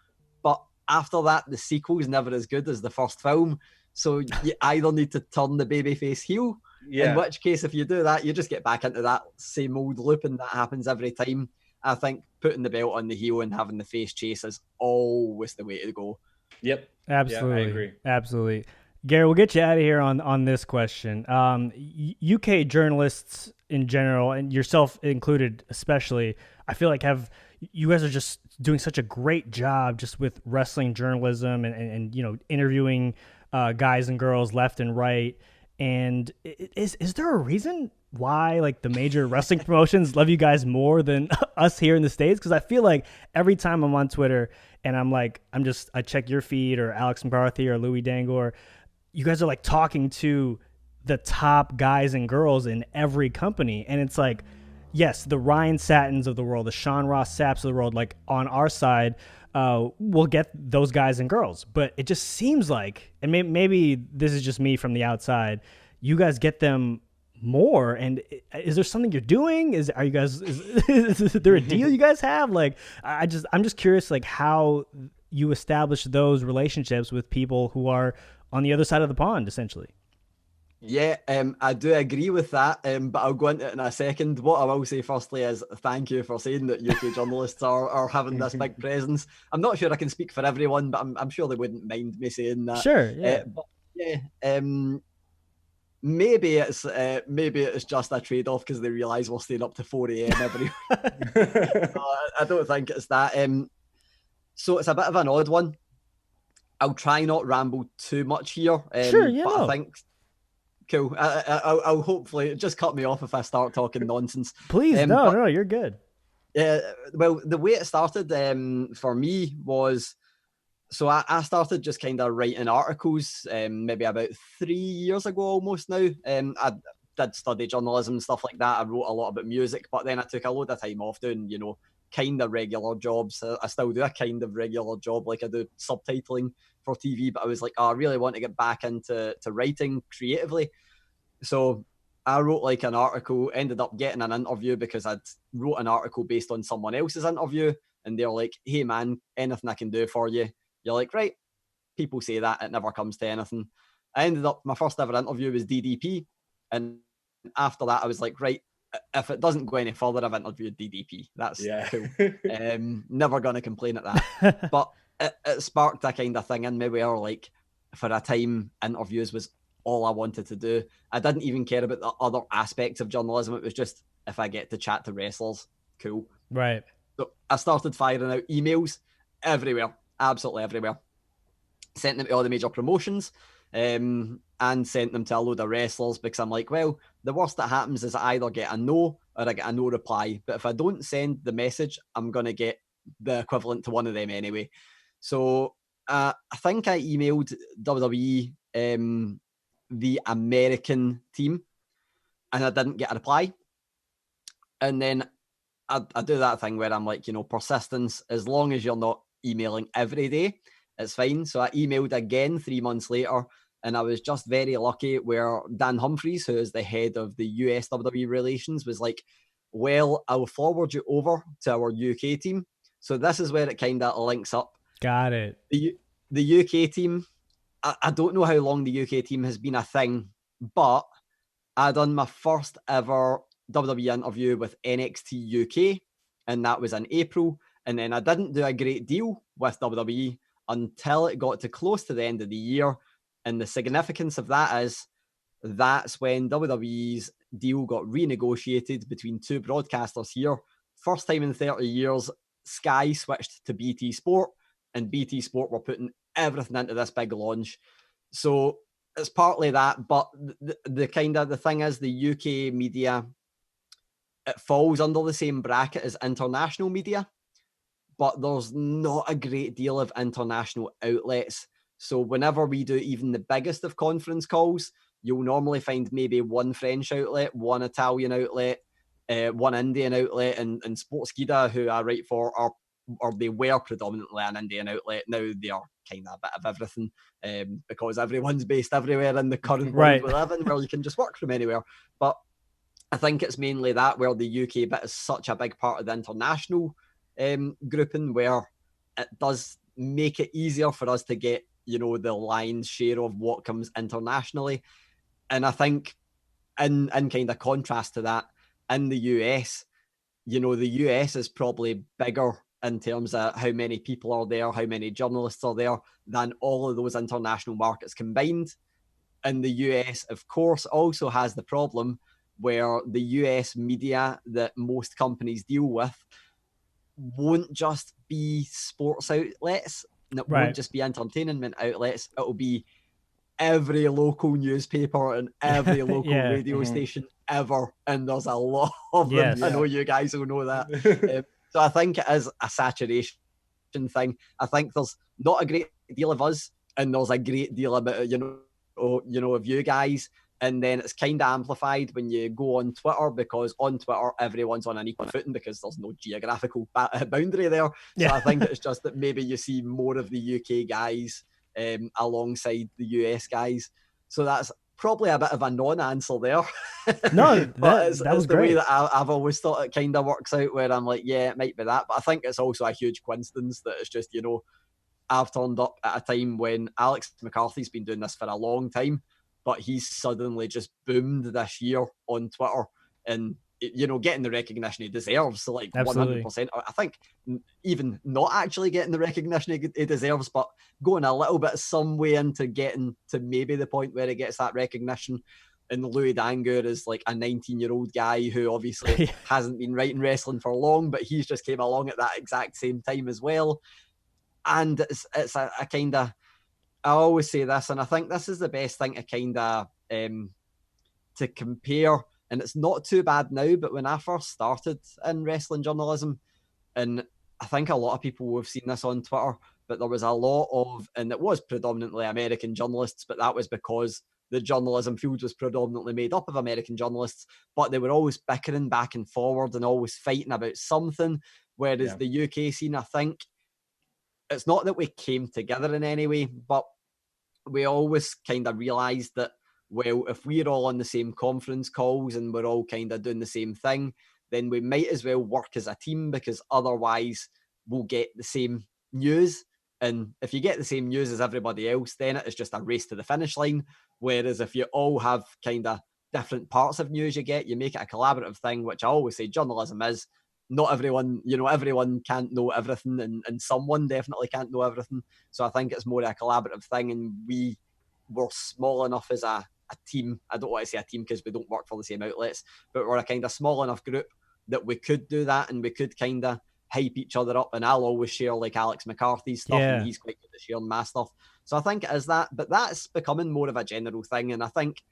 But after that, the sequel is never as good as the first film. So you either need to turn the babyface heel, in which case, if you do that, you just get back into that same old loop, and that happens every time. I think putting the belt on the heel and having the face chase is always the way to go. Yep. Absolutely. Yeah, I agree. Absolutely. Gary, we'll get you out of here on this question. UK journalists in general, and yourself included especially, I feel like you guys are just doing such a great job just with wrestling journalism and interviewing guys and girls left and right. And is there a reason why like the major wrestling promotions love you guys more than us here in the States? Because I feel like every time I'm on Twitter and I check your feed or Alex McCarthy or Louis Dangle, you guys are like talking to the top guys and girls in every company, and it's like, yes, the Ryan Satins of the world, the Sean Ross Sapps of the world, like on our side, we'll get those guys and girls. But it just seems like, and maybe this is just me from the outside, you guys get them more. And is there something you're doing? Is there a deal you guys have? Like, I'm just curious, like how you establish those relationships with people who are on the other side of the pond, essentially. Yeah, I do agree with that, but I'll go into it in a second. What I will say firstly is thank you for saying that UK journalists are having this big presence. I'm not sure I can speak for everyone, but I'm sure they wouldn't mind me saying that. Sure, yeah. But yeah, maybe it's just a trade-off because they realise we're staying up to 4 a.m. every week. So I don't think it's that. So it's a bit of an odd one. I'll try not ramble too much here. Sure, yeah. But I think... Cool. I'll hopefully just cut me off if I start talking nonsense. Please, no, you're good. Yeah. Well, the way it started for me was, so I started just kind of writing articles maybe about 3 years ago almost now. I did study journalism and stuff like that. I wrote a lot about music, but then I took a load of time off doing, kind of regular jobs. I still do a kind of regular job, like I do subtitling for TV, but I was like, I really want to get back into writing creatively. So I wrote like an article, ended up getting an interview because I'd wrote an article based on someone else's interview, and they're like, hey man, anything I can do for you. You're like, right, people say that, it never comes to anything. I ended up, my first ever interview was DDP. And after that, I was like, right, if it doesn't go any further, I've interviewed DDP. That's cool. Never going to complain at that. But it sparked a kind of thing in me where, like, for a time, interviews was all I wanted to do. I didn't even care about the other aspects of journalism. It was just, if I get to chat to wrestlers, cool. Right. So I started firing out emails everywhere, absolutely everywhere. Sent them to all the major promotions. And sent them to a load of wrestlers because I'm like, well, the worst that happens is I either get a no or I get a no reply. But if I don't send the message, I'm going to get the equivalent to one of them anyway. So I think I emailed WWE, the American team, and I didn't get a reply. And then I do that thing where I'm like, persistence, as long as you're not emailing every day, it's fine. So I emailed again 3 months later. And I was just very lucky where Dan Humphries, who is the head of the US WWE relations, was like, well, I'll forward you over to our UK team. So this is where it kind of links up. Got it. The UK team, I don't know how long the UK team has been a thing, but I done my first ever WWE interview with NXT UK, and that was in April. And then I didn't do a great deal with WWE until it got to close to the end of the year. And the significance of that is that's when WWE's deal got renegotiated between two broadcasters here. First time in 30 years, Sky switched to BT Sport, and BT Sport were putting everything into this big launch. So it's partly that, but the thing is, the UK media, it falls under the same bracket as international media, but there's not a great deal of international outlets. So whenever we do even the biggest of conference calls, you'll normally find maybe one French outlet, one Italian outlet, one Indian outlet, and Sportskeeda, who I write for, or they were predominantly an Indian outlet. Now they are kind of a bit of everything, because everyone's based everywhere in the current world we live in, where you can just work from anywhere. But I think it's mainly that, where the UK bit is such a big part of the international grouping, where it does make it easier for us to get, the lion's share of what comes internationally. And I think in kind of contrast to that, in the US, the US is probably bigger in terms of how many people are there, how many journalists are there, than all of those international markets combined. And the US, of course, also has the problem where the US media that most companies deal with won't just be sports outlets. It won't just be entertainment outlets. It'll be every local newspaper and every local radio station ever. And there's a lot of them. I know you guys will know that. So I think it is a saturation thing. I think there's not a great deal of us, and there's a great deal about, of you guys. And then it's kind of amplified when you go on Twitter, because on Twitter, everyone's on an equal footing because there's no geographical boundary there. So I think it's just that maybe you see more of the UK guys alongside the US guys. So that's probably a bit of a non-answer there. No, but that was the great. way that I've always thought it kind of works out, where I'm like, yeah, it might be that. But I think it's also a huge coincidence that it's just, I've turned up at a time when Alex McCarthy's been doing this for a long time, but he's suddenly just boomed this year on Twitter and, getting the recognition he deserves. So, like, Absolutely. 100%. I think even not actually getting the recognition he deserves, but going a little bit some way into getting to maybe the point where he gets that recognition. And Louis Dangoor is like a 19-year-old guy who obviously hasn't been writing wrestling for long, but he's just came along at that exact same time as well. And it's a kind of, I always say this, and I think this is the best thing to kind of to compare. And it's not too bad now, but when I first started in wrestling journalism, and I think a lot of people have seen this on Twitter, but there was a lot of, and it was predominantly American journalists, but that was because the journalism field was predominantly made up of American journalists, but they were always bickering back and forward and always fighting about something. Whereas the UK scene, I think, it's not that we came together in any way, but we always kind of realised that, well, if we're all on the same conference calls and we're all kind of doing the same thing, then we might as well work as a team, because otherwise we'll get the same news And if you get the same news as everybody else, then it is just a race to the finish line. Whereas if you all have kind of different parts of news you make it a collaborative thing, which I always say journalism is. Not everyone, everyone can't know everything, and someone definitely can't know everything. So I think it's more a collaborative thing, and we were small enough as a team. I don't want to say a team because we don't work for the same outlets, but we're a kind of small enough group that we could do that, and we could kind of hype each other up. And I'll always share like Alex McCarthy's stuff, and he's quite good at sharing my stuff. So I think it is that, but that's becoming more of a general thing. And I think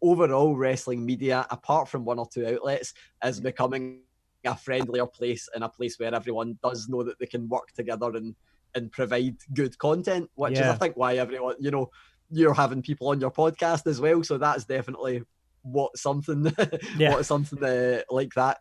overall wrestling media, apart from one or two outlets, is becoming a friendlier place, and a place where everyone does know that they can work together and provide good content, which is I think why everyone, you're having people on your podcast as well. So that's definitely what something like that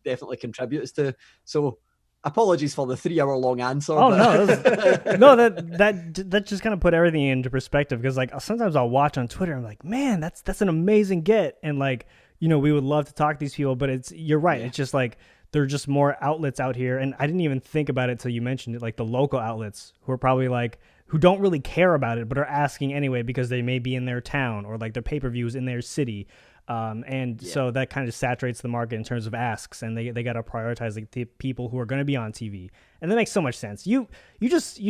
definitely contributes to. So apologies for the 3-hour-long answer. Oh, no, that just kind of put everything into perspective, because like sometimes I'll watch on Twitter and I'm like, man, that's an amazing get, and like, we would love to talk to these people, but you're right. Yeah. It's just like, there are just more outlets out here. And I didn't even think about it till you mentioned it, like the local outlets who are probably like, who don't really care about it, but are asking anyway, because they may be in their town, or like their pay-per-views in their city. So that kind of saturates the market in terms of asks, and they got to prioritize like the people who are going to be on TV. And that makes so much sense. You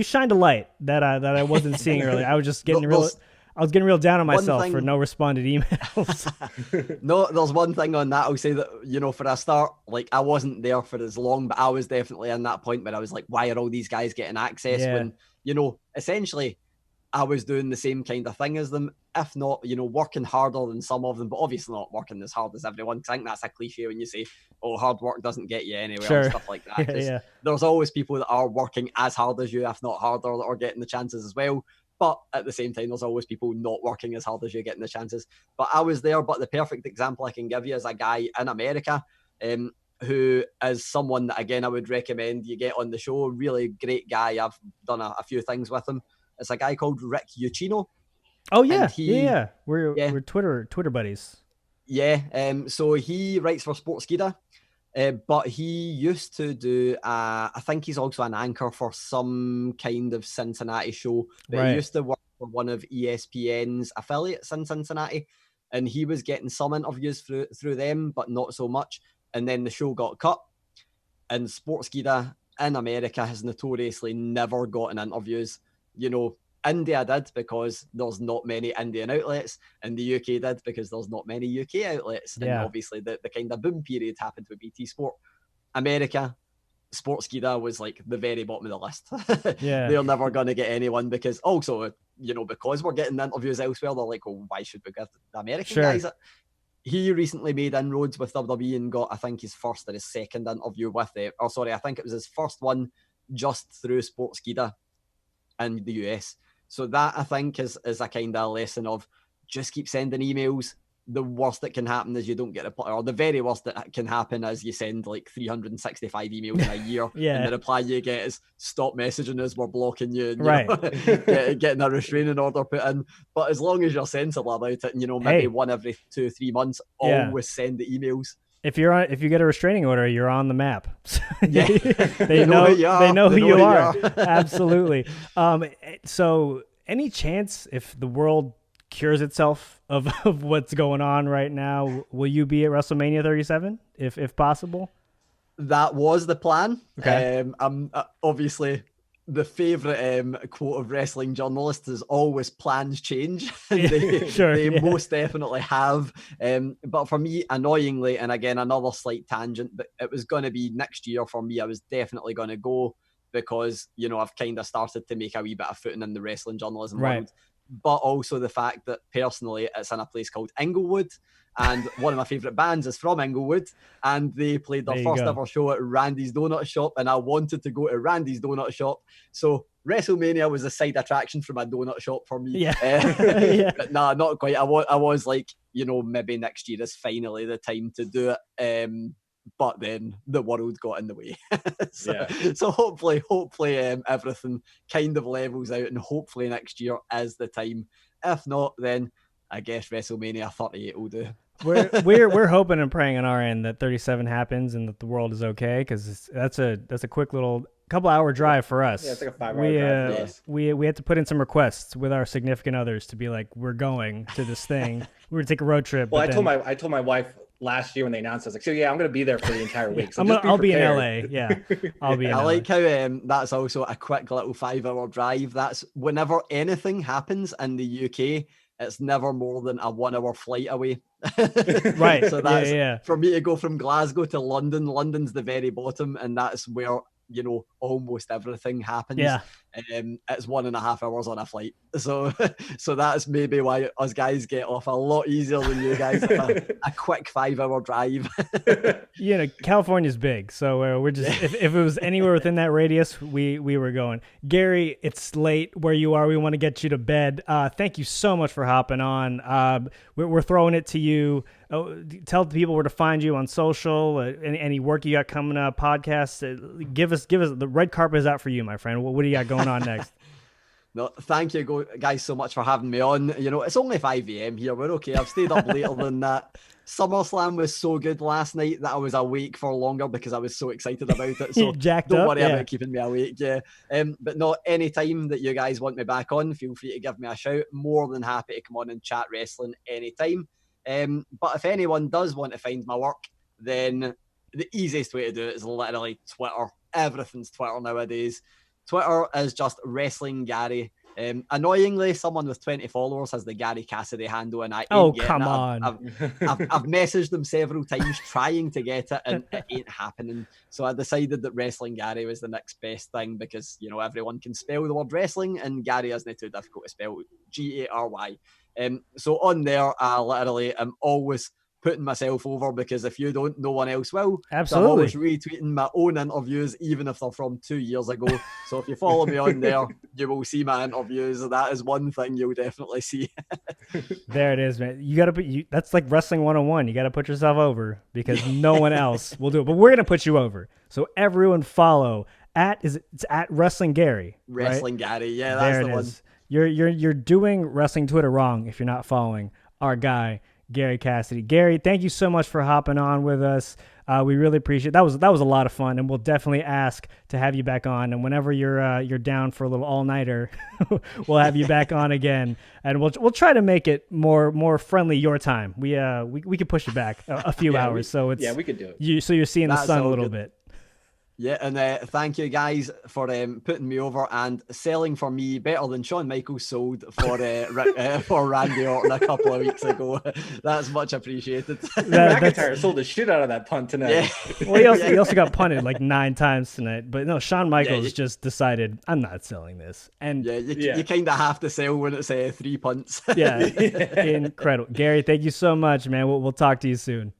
shined a light that I wasn't seeing earlier. I was just getting I was getting real down on myself for no responded emails. No, there's one thing on that. I'll say that, for a start, like I wasn't there for as long, but I was definitely in that point where I was like, why are all these guys getting access when, essentially I was doing the same kind of thing as them, if not, working harder than some of them, but obviously not working as hard as everyone. Because I think that's a cliche when you say, oh, hard work doesn't get you anywhere and stuff like that. There's always people that are working as hard as you, if not harder, that are getting the chances as well. But at the same time, there's always people not working as hard as you, getting the chances. But I was there. But the perfect example I can give you is a guy in America who is someone that, again, I would recommend you get on the show. Really great guy. I've done a few things with him. It's a guy called Rick Ucchino. Oh, yeah. We're Twitter buddies. Yeah. So he writes for Sportskeeda. But he used to do, I think he's also an anchor for some kind of Cincinnati show. But he used to work for one of ESPN's affiliates in Cincinnati. And he was getting some interviews through them, but not so much. And then the show got cut. And Sportskeeda in America has notoriously never gotten interviews. India did because there's not many Indian outlets, and the UK did because there's not many UK outlets. And obviously the kind of boom period happened with BT Sport. America, Sportskeeda was like the very bottom of the list. They're never going to get anyone because also, because we're getting interviews elsewhere, they're like, well, why should we get the American guys? He recently made inroads with WWE and got, I think, his first or his second interview with it. I think it was his first one just through Sportskeeda in the US. So that, I think, is a kind of lesson of just keep sending emails. The worst that can happen is you don't get a reply, or the very worst that can happen is you send like 365 emails in a year, and the reply you get is stop messaging us, we're blocking you, and getting a restraining order put in. But as long as you're sensible about it, and maybe one every 2-3 months, always send the emails. If you get a restraining order, you're on the map. They know who you are. Absolutely. So any chance if the world cures itself of what's going on right now, will you be at WrestleMania 37 if possible? That was the plan. Okay. I'm obviously the favorite quote of wrestling journalists is always plans change. They most definitely have. But for me, annoyingly, and again, another slight tangent, but it was going to be next year for me. I was definitely going to go because, I've kind of started to make a wee bit of footing in the wrestling journalism world. But also the fact that personally it's in a place called Inglewood, and one of my favourite bands is from Inglewood, and they played their first ever show at Randy's Donut Shop, and I wanted to go to Randy's Donut Shop. So WrestleMania was a side attraction from a donut shop for me. But nah, not quite. I was like, maybe next year is finally the time to do it. But then the world got in the way. So hopefully everything kind of levels out, and hopefully next year is the time. If not, then I guess WrestleMania 38 will do. We're hoping and praying on our end that 37 happens and that the world is okay, because that's a quick little couple hour drive for us. Yeah, it's like a 5 hour drive for us. We had to put in some requests with our significant others to be like, we're going to this thing. We're gonna take a road trip. Well, I told my wife last year when they announced it, I was like, so yeah, I'm gonna be there for the entire week. So I'll be in LA. Yeah, I'll be in LA. I like how that's also a quick little 5 hour drive. That's whenever anything happens in the UK, it's never more than a 1 hour flight away. Right. So that's for me to go from Glasgow to London. London's the very bottom, and that's where, you know, almost everything happens. Yeah. It's 1.5 hours on a flight. So that's maybe why us guys get off a lot easier than you guys. A quick 5 hour drive. You know, California's big, so we're just if it was anywhere within that radius, we were going. Gary, it's late where you are. We want to get you to bed. Thank you so much for hopping on. We're throwing it to you. Tell the people where to find you on social. Any work you got coming up, podcasts. Give us the red carpet is out for you, my friend. What do you got going on next? No, thank you guys so much for having me on. You know, it's only 5 a.m. here. We're okay. I've stayed up later than that. SummerSlam was so good last night that I was awake for longer because I was so excited about it. So don't worry about keeping me awake. Yeah. But no, anytime that you guys want me back on, feel free to give me a shout. More than happy to come on and chat wrestling anytime. But if anyone does want to find my work, then the easiest way to do it is literally Twitter. Everything's Twitter nowadays. Twitter is just Wrestling Gary. Annoyingly, someone with 20 followers has the Gary Cassidy handle, and come on. I've messaged them several times trying to get it, and it ain't happening. So I decided that Wrestling Gary was the next best thing because, you know, everyone can spell the word wrestling, and Gary isn't too difficult to spell. Gary. So on there, I literally am always putting myself over because if you don't, no one else will. Absolutely. So I'm always retweeting my own interviews, even if they're from 2 years ago. So if you follow me on there, you will see my interviews. That is one thing you'll definitely see. There it is, man. You got to that's like wrestling 101. You got to put yourself over because no one else will do it. But we're going to put you over. So everyone follow it's at Wrestling Gary. Wrestling right? Gary. Yeah, that's there the one. Is. You're doing wrestling Twitter wrong if you're not following our guy Gary Cassidy. Gary, thank you so much for hopping on with us. We really appreciate it. That was a lot of fun, and we'll definitely ask to have you back on. And whenever you're down for a little all-nighter, we'll have you back on again, and we'll try to make it more friendly your time. We could push it back a few hours, so it's we could do it. So you're seeing the sun a little bit. Yeah, and thank you guys for putting me over and selling for me better than Shawn Michaels sold for Randy Orton a couple of weeks ago. That's much appreciated. McIntyre sold the shit out of that punt tonight. Yeah. Well, he also got punted like 9 times tonight. But no, Shawn Michaels just decided, I'm not selling this. And you kind of have to sell when it's 3 punts. Yeah, incredible. Gary, thank you so much, man. We'll talk to you soon.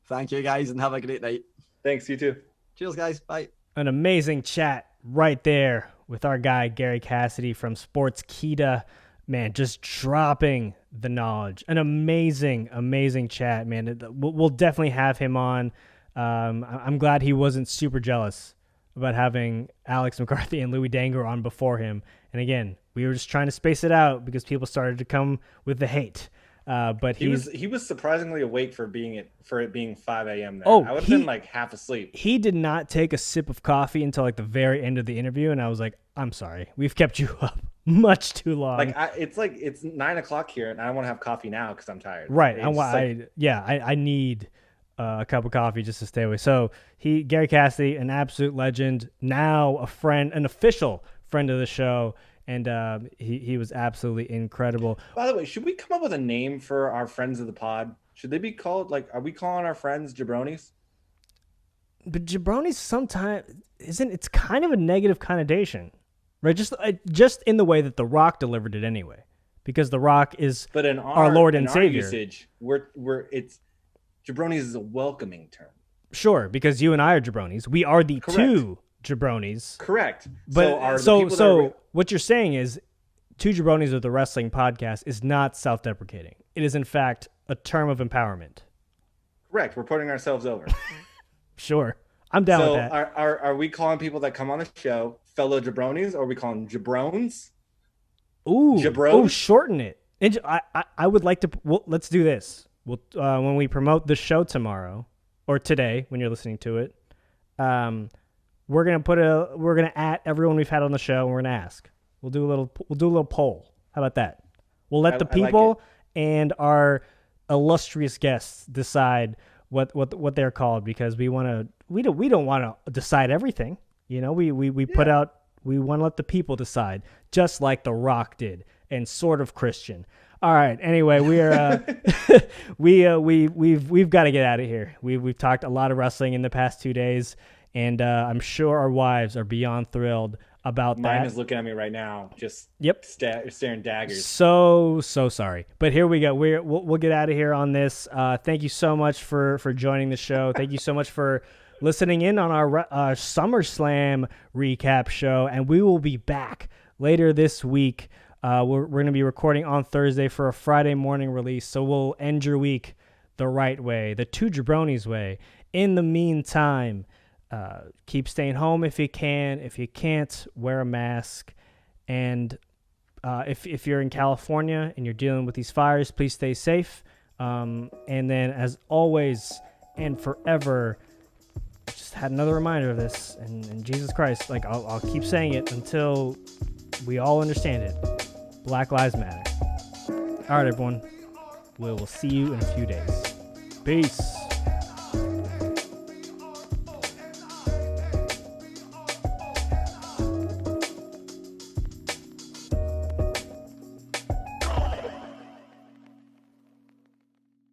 Thank you, guys, and have a great night. Thanks, you too. Cheers, guys. Bye. An amazing chat right there with our guy, Gary Cassidy from Sportskeeda. Man, just dropping the knowledge. An amazing, amazing chat, man. We'll definitely have him on. I'm glad he wasn't super jealous about having Alex McCarthy and Louis Dango on before him. And again, we were just trying to space it out because people started to come with the hate. But he was surprisingly awake for it being 5 a.m. there. Oh, I would have been like half asleep. He did not take a sip of coffee until like the very end of the interview, and I was like, "I'm sorry, we've kept you up much too long." It's 9 o'clock here, and I want to have coffee now because I'm tired. Right? I need a cup of coffee just to stay awake. So Gary Cassidy, an absolute legend, now a friend, an official friend of the show. And he was absolutely incredible. By the way, should we come up with a name for our friends of the pod? Should they be called, are we calling our friends Jabronis? But Jabronis sometimes it's kind of a negative connotation, right? Just in the way that The Rock delivered it anyway, because The Rock is our Lord and Savior. Usage, Jabronis is a welcoming term. Sure, because you and I are Jabronis. We are the two Jabronis. Correct. But what you're saying is 2 Jabronis of the Wrestling Podcast is not self-deprecating. It is, in fact, a term of empowerment. Correct. We're putting ourselves over. Sure. I'm down with that. Are we calling people that come on the show fellow Jabronis, or are we calling them Jabrones? Ooh, shorten it. And I would like to... Well, let's do this. When we promote the show tomorrow, or today, when you're listening to it, we're gonna at everyone we've had on the show, and we're gonna ask. We'll do a little poll. How about that? We'll let the people and our illustrious guests decide what they're called, because we don't want to decide everything. We put out, we want to let the people decide, just like The Rock did, and sort of Christian. All right. Anyway, we are we've got to get out of here. We've talked a lot of wrestling in the past 2 days, and I'm sure our wives are beyond thrilled about that. Mine is looking at me right now, just staring daggers. So sorry, but here we go. We'll get out of here on this. Thank you so much for joining the show. Thank you so much for listening in on our SummerSlam recap show, and we will be back later this week. We're going to be recording on Thursday for a Friday morning release, so we'll end your week the right way, the Two Jabronis way. In the meantime, keep staying home if you can. If you can't, wear a mask. And if you're in California and you're dealing with these fires, please stay safe. And then, as always and forever, just had another reminder of this. And Jesus Christ, like I'll keep saying it until we all understand it. Black Lives Matter. All right, everyone. We will see you in a few days. Peace.